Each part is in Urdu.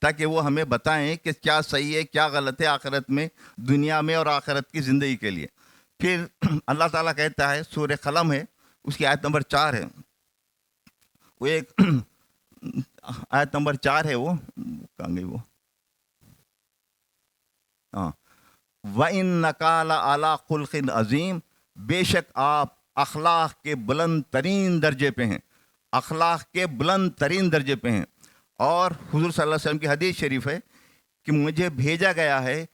تاکہ وہ ہمیں بتائیں کہ کیا صحیح ہے کیا غلط ہے آخرت میں، دنیا میں اور آخرت کی زندگی کے لیے۔ پھر اللہ تعالیٰ کہتا ہے، سورہ قلم ہے، اس کی آیت نمبر 4 ہے، وہ ایک آیت نمبر 4 ہے، وہ کہاں گئی وہ، ہاں، وَإِنَّكَ لَعَلَىٰ خُلْقٍ عَظِيمٍ، بے شک آپ اخلاق کے بلند ترین درجے پہ ہیں، اخلاق کے بلند ترین درجے پہ ہیں۔ اور حضور صلی اللہ علیہ وسلم کی حدیث شریف ہے کہ مجھے بھیجا گیا ہے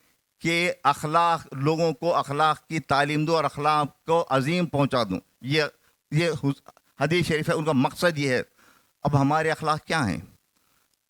کہ اخلاق، لوگوں کو اخلاق کی تعلیم دوں اور اخلاق کو عظیم پہنچا دوں۔ یہ حدیث شریف ہے، ان کا مقصد یہ ہے۔ اب ہمارے اخلاق کیا ہیں؟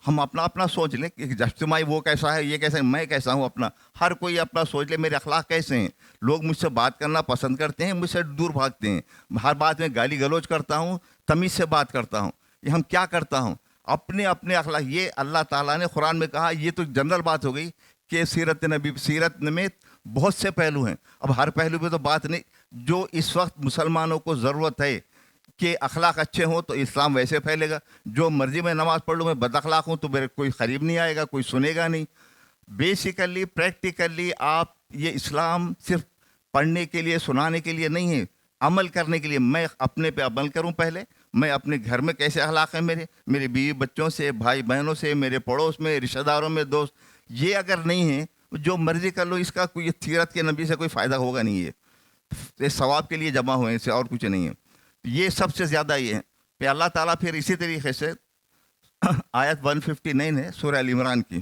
ہم اپنا سوچ لیں کہ اجتماعی وہ کیسا ہے، یہ کیسا ہے، میں کیسا ہوں، اپنا ہر کوئی اپنا سوچ لے میرے اخلاق کیسے ہیں۔ لوگ مجھ سے بات کرنا پسند کرتے ہیں، مجھ سے دور بھاگتے ہیں، ہر بات میں گالی گلوچ کرتا ہوں، تمیز سے بات کرتا ہوں۔ یہ ہم کیا کرتا ہوں؟ اپنے اخلاق، یہ اللہ تعالیٰ نے قرآن میں کہا۔ یہ تو جنرل بات ہو گئی کہ سیرت میں بہت سے پہلو ہیں، اب ہر پہلو پہ تو بات نہیں۔ جو اس وقت مسلمانوں کو ضرورت ہے کہ اخلاق اچھے ہوں تو اسلام ویسے پھیلے گا۔ جو مرضی میں نماز پڑھ لوں، میں بد اخلاق ہوں تو میرے کوئی قریب نہیں آئے گا، کوئی سنے گا نہیں۔ بیسیکلی پریکٹیکلی آپ، یہ اسلام صرف پڑھنے کے لیے سنانے کے لیے نہیں ہے، عمل کرنے کے لیے۔ میں اپنے پہ عمل کروں پہلے، میں اپنے گھر میں کیسے اخلاق ہیں میرے بیوی بچوں سے، بھائی بہنوں سے، میرے پڑوس میں، رشتہ داروں میں، دوست، یہ اگر نہیں ہے جو مرضی کر لو، اس کا کوئی سیرت کے نبی سے کوئی فائدہ ہوگا نہیں۔ یہ ثواب کے لیے جمع ہوئے، اسے اور کچھ نہیں ہے۔ یہ سب سے زیادہ یہ ہے۔ پھر اللہ تعالیٰ پھر اسی طریقے سے آیت 159 ہے سورہ ال عمران کی،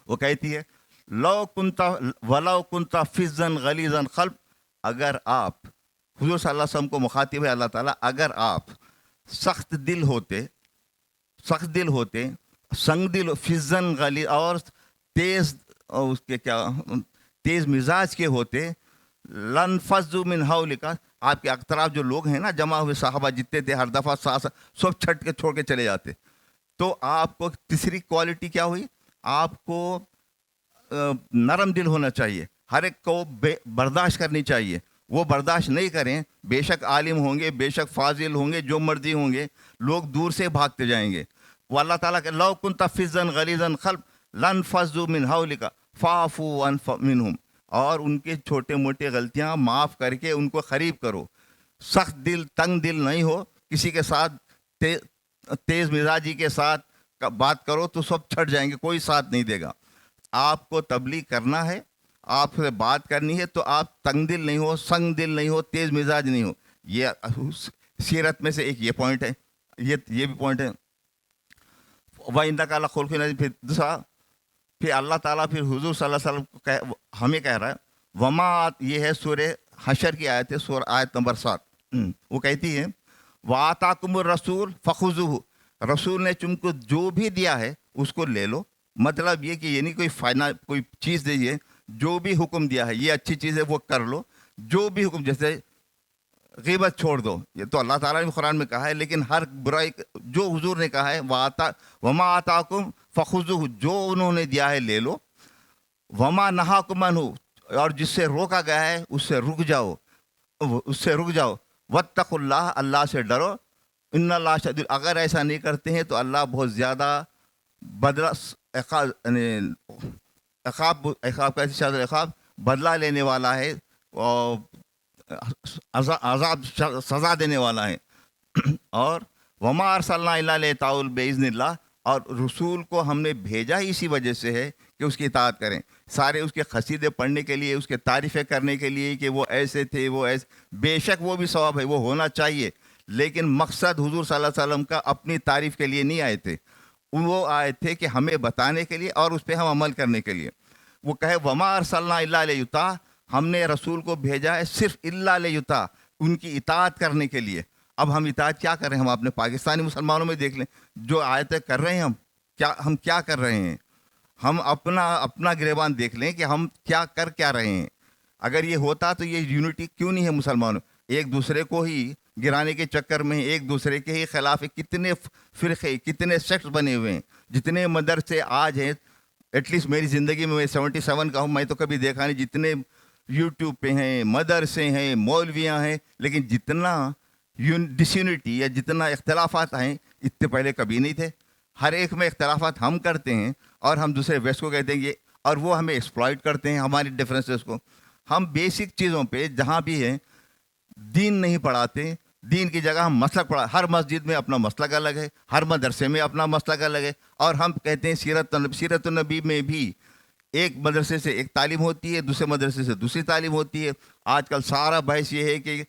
وہ کہتی ہے وَلَوْ كُنْتَ فِظًّا غَلِيظَ الْقَلْبِ، اگر آپ، حضور صلی اللہ علیہ وسلم کو مخاطب ہے اللہ تعالیٰ، اگر آپ سخت دل ہوتے، سنگ دل، فِظًّا غلیظ، اور تیز، اور اس کے کیا، تیز مزاج کے ہوتے، لَانفَضُّوا مِنْ حَوْلِكَ، آپ کے اقتراف جو لوگ ہیں نا، جمع ہوئے صحابہ جتنے تھے، ہر دفعہ سب چھٹ کے چھوڑ کے چلے جاتے۔ تو آپ کو تیسری کوالٹی کیا ہوئی؟ آپ کو نرم دل ہونا چاہیے، ہر ایک کو برداشت کرنی چاہیے۔ وہ برداشت نہیں کریں، بے شک عالم ہوں گے، بے شک فاضل ہوں گے، جو مرضی ہوں گے، لوگ دور سے بھاگتے جائیں گے۔ وہ اللہ تعالیٰ کہ لَوْ كُنْتَ فِظًّا غَلِيظَ الْقَلْبِ لَانفَضُّوا مِنْ حَوْلِكَ فَاعْفُوا عَنْ مِنْهُمْ، اور ان کے چھوٹے موٹے غلطیاں معاف کر کے ان کو قریب کرو۔ سخت دل، تنگ دل نہیں ہو، کسی کے ساتھ تیز مزاجی کے ساتھ بات کرو تو سب چھٹ جائیں گے، کوئی ساتھ نہیں دے گا۔ آپ کو تبلیغ کرنا ہے، آپ سے بات کرنی ہے تو آپ تنگ دل نہیں ہو، سنگ دل نہیں ہو، تیز مزاج نہیں ہو۔ یہ سیرت میں سے ایک یہ پوائنٹ ہے، یہ بھی پوائنٹ ہے۔ وَإِنَّكَ لَخُلُقٍ عَظِيمٍ، پھر دوسرا، پھر اللہ تعالیٰ پھر حضور صلی اللہ علیہ وسلم ہمیں کہہ رہا ہے، وما، یہ ہے سورہ حشر کی آیت ہے، آیت نمبر 7، وہ کہتی ہے وَآتَاكُمُ الرَّسُولُ فَخُذُوهُ، رسول نے تم کو جو بھی دیا ہے اس کو لے لو۔ مطلب یہ کہ یہ نہیں کوئی چیز دیجیے، جو بھی حکم دیا ہے، یہ اچھی چیز ہے وہ کر لو، جو بھی حکم، جیسے غیبت چھوڑ دو، یہ تو اللہ تعالیٰ نے قرآن میں کہا ہے، لیکن ہر برائی جو حضور نے کہا ہے، وما آتاکم فخذوہ، جو انہوں نے دیا ہے لے لو، وما نہاکم عنہ، اور جس سے روکا گیا ہے اس سے رک جاؤ، واتقوا اللہ، اللہ سے ڈرو، ان اللہ شدید، اگر ایسا نہیں کرتے ہیں تو اللہ بہت زیادہ بدلہ لینے والا ہے، اور عذاب سزا دینے والا ہے۔ اور وما ارسلنا الا لیطاعوا باذن اللہ، اور رسول کو ہم نے بھیجا ہی اسی وجہ سے ہے کہ اس کی اطاعت کریں، سارے اس کے قصیدے پڑھنے کے لیے، اس کے تعریفیں کرنے کے لیے کہ وہ ایسے تھے، وہ ایسے، بے شک وہ بھی ثواب ہے، وہ ہونا چاہیے، لیکن مقصد حضور صلی اللہ علیہ وسلم کا اپنی تعریف کے لیے نہیں آئے تھے، وہ آئے تھے کہ ہمیں بتانے کے لیے اور اس پہ ہم عمل کرنے کے لیے۔ وہ کہے وما ارسلنا الا لیطاع، ہم نے رسول کو بھیجا ہے صرف الا لیطاع، ان کی اطاعت کرنے کے لیے۔ اب ہم اطاعت کیا کر رہے ہیں؟ ہم اپنے پاکستانی مسلمانوں میں دیکھ لیں، جو آیتیں کر رہے ہیں، ہم کیا کر رہے ہیں؟ ہم اپنا گریبان دیکھ لیں کہ ہم کیا رہے ہیں۔ اگر یہ ہوتا تو یہ یونٹی کیوں نہیں ہے مسلمانوں؟ ایک دوسرے کو ہی گرانے کے چکر میں ایک دوسرے کے ہی خلاف کتنے فرقے، کتنے سیکٹس بنے ہوئے ہیں، جتنے مدرسے آج ہیں، ایٹ لیسٹ میری زندگی میں 77 کا ہوں، میں تو کبھی دیکھا نہیں، جتنے یوٹیوب پہ ہیں، مدرسے ہیں، مولویاں ہیں، لیکن جتنا ڈس یونٹی یا جتنا اختلافات ہیں اتنے پہلے کبھی نہیں تھے۔ ہر ایک میں اختلافات ہم کرتے ہیں اور ہم دوسرے ویسٹ کو کہتے ہیں یہ، اور وہ ہمیں ایکسپلائٹ کرتے ہیں ہماری ڈفرینسز کو. ہم بیسک چیزوں پہ جہاں بھی ہیں دین نہیں پڑھاتے، دین کی جگہ ہم مسلک پڑھا. ہر مسجد میں اپنا مسلک الگ ہے، ہر مدرسے میں اپنا مسلک الگ ہے، اور ہم کہتے ہیں سیرت النبی میں بھی ایک مدرسے سے ایک تعلیم ہوتی ہے، دوسرے مدرسے سے دوسری تعلیم ہوتی ہے. آج کل سارا بحث یہ ہے کہ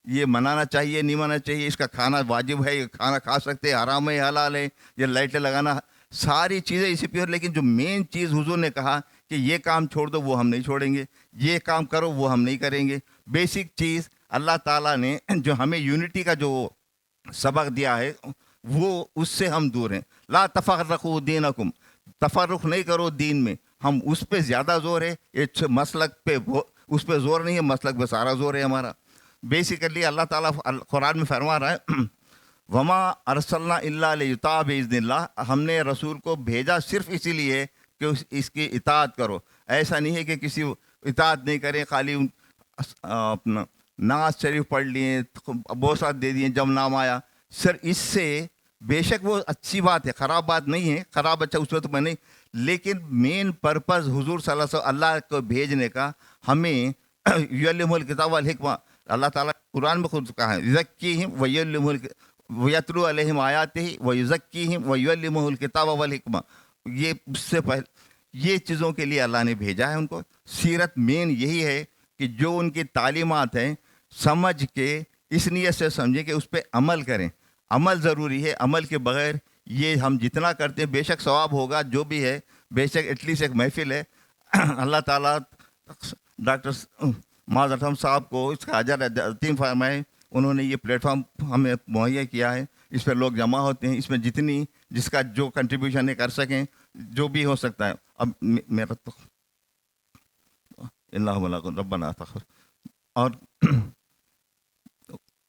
یہ منانا چاہیے نہیں منانا چاہیے، اس کا کھانا واجب ہے، یہ کھانا کھا سکتے ہیں، حرام ہے حلال ہے، یہ لائٹیں لگانا، ساری چیزیں اسی پہ. لیکن جو مین چیز حضور نے کہا کہ یہ کام چھوڑ دو، وہ ہم نہیں چھوڑیں گے، یہ کام کرو وہ ہم نہیں کریں گے. بیسک چیز اللہ تعالیٰ نے جو ہمیں یونٹی کا جو سبق دیا ہے وہ اس سے ہم دور ہیں. لا تفرقوا دینکم، تفرق نہیں کرو دین میں. ہم اس پہ زیادہ زور ہے، یہ مسلک پہ اس پہ زور نہیں ہے، مسلک پہ سارا زور ہے ہمارا. بیسیکلی اللہ تعالیٰ قرآن میں فرما رہا ہے وما ارسلنا الا لیطاع باذن اللہ، ہم نے رسول کو بھیجا صرف اسی لیے کہ اس کی اطاعت کرو. ایسا نہیں ہے کہ کسی اطاعت نہیں کریں، خالی اپنا ناز شریف پڑھ لیے، بوسات دے دیے جب نام آیا. سر اس سے بے شک وہ اچھی بات ہے، خراب بات نہیں ہے، خراب اچھا اس میں تو میں نہیں، لیکن مین پرپز حضور صلی اللہ علیہ وسلم اللہ کو بھیجنے کا ہمیں یعلمہ الکتاب والحکمہ. اللہ تعالیٰ قرآن میں خود کہا ہے یزکیہم ویعلمہ ویتلو علیہم آیاتہ ویزکیہم ویعلمہ الکتاب والحکمہ. یہ اس سے پہلے یہ چیزوں کے لیے اللہ نے بھیجا ہے ان کو. سیرت مین یہی ہے کہ جو ان کی تعلیمات ہیں سمجھ کے اس نیت سے سمجھیں کہ اس پہ عمل کریں. عمل ضروری ہے، عمل کے بغیر یہ ہم جتنا کرتے ہیں بے شک ثواب ہوگا جو بھی ہے، بے شک ایٹ لیسٹ ایک محفل ہے. اللہ تعالیٰ ڈاکٹر معاذ ارحم صاحب کو اس کا اجر عظیم فرمائے. انہوں نے یہ پلیٹ فارم ہمیں مہیا کیا ہے، اس پہ لوگ جمع ہوتے ہیں، اس میں جتنی جس کا جو کنٹریبیوشن ہے کر سکیں، جو بھی ہو سکتا ہے. اب میرا تو اللہ ربنا تغفر. اور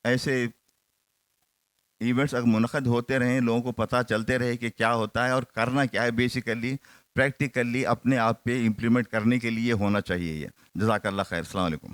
ایسے ایونٹس اگر منعقد ہوتے رہیں، لوگوں کو پتہ چلتے رہے کہ کیا ہوتا ہے اور کرنا کیا ہے، بیسیکلی پریکٹیکلی اپنے آپ پہ امپلیمنٹ کرنے کے لیے ہونا چاہیے. یہ جزاک اللہ خیر. السلام علیکم.